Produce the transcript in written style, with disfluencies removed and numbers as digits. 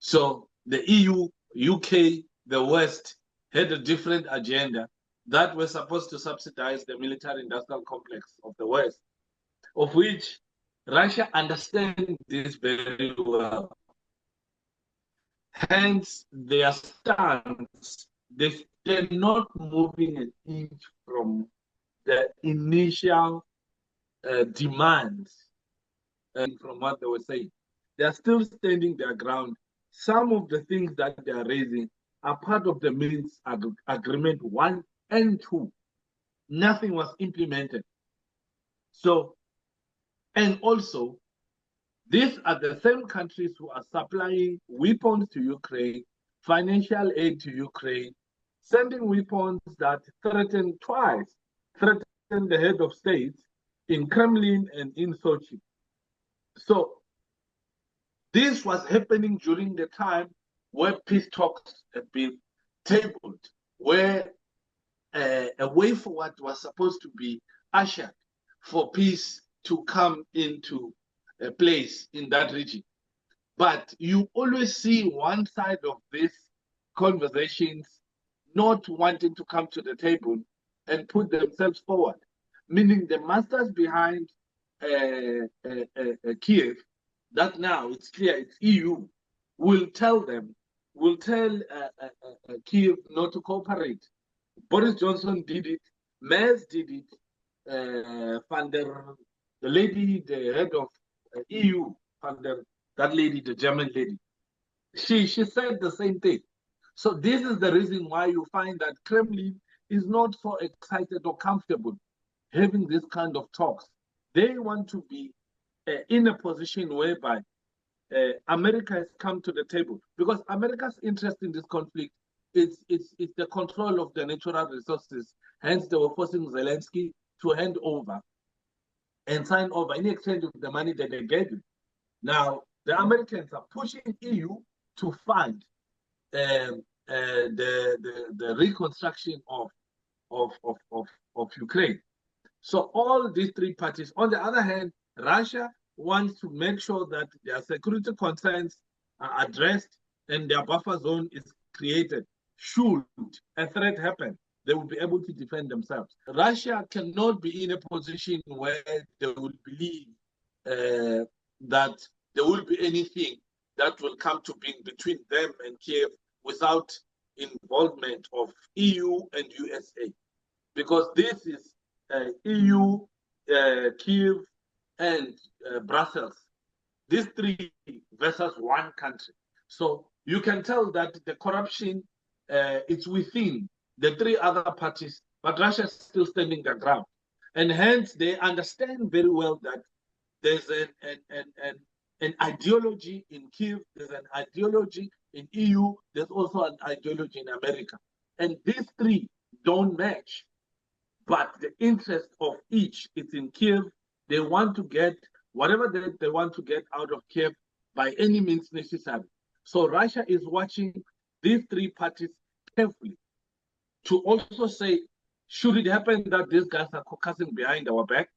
So the EU, UK, the West had a different agenda that was supposed to subsidize the military-industrial complex of the West, of which Russia understands this very well. Hence, their stance, they're not moving an inch from the initial demands from what they were saying. They are still standing their ground. Some of the things that they are raising are part of the Minsk Agreement 1 and 2. Nothing was implemented. So, and also, these are the same countries who are supplying weapons to Ukraine, financial aid to Ukraine, sending weapons that threaten the head of state in Kremlin and in Sochi. So this was happening during the time where peace talks had been tabled, where a way forward was supposed to be ushered for peace to come into a place in that region. But you always see one side of these conversations not wanting to come to the table and put themselves forward, meaning the masters behind Kiev, that now it's clear it's EU, will tell Kiev not to cooperate. Boris Johnson did it, Merz did it, the lady, the head of EU, that lady, the German lady, she said the same thing. So this is the reason why you find that Kremlin is not so excited or comfortable having this kind of talks. They want to be in a position whereby America has come to the table, because America's interest in this conflict is the control of the natural resources. Hence, they were forcing Zelensky to hand over and sign over in exchange of the money that they gave him. Now, the Americans are pushing EU to fund the reconstruction of Ukraine. So all these three parties. On the other hand, Russia wants to make sure that their security concerns are addressed and their buffer zone is created. Should a threat happen, they will be able to defend themselves. Russia cannot be in a position where they will believe that there will be anything that will come to being between them and Kiev without involvement of EU and USA. Because this is EU, Kiev, and Brussels. These three versus one country. So you can tell that the corruption is within the three other parties, but Russia is still standing their ground. And hence they understand very well that there's an ideology in Kiev, there's an ideology in EU, there's also an ideology in America. And these three don't match. But the interest of each is in Kiev. They want to get whatever they want to get out of Kiev by any means necessary. So Russia is watching these three parties carefully to also say, should it happen that these guys are caucusing behind our back,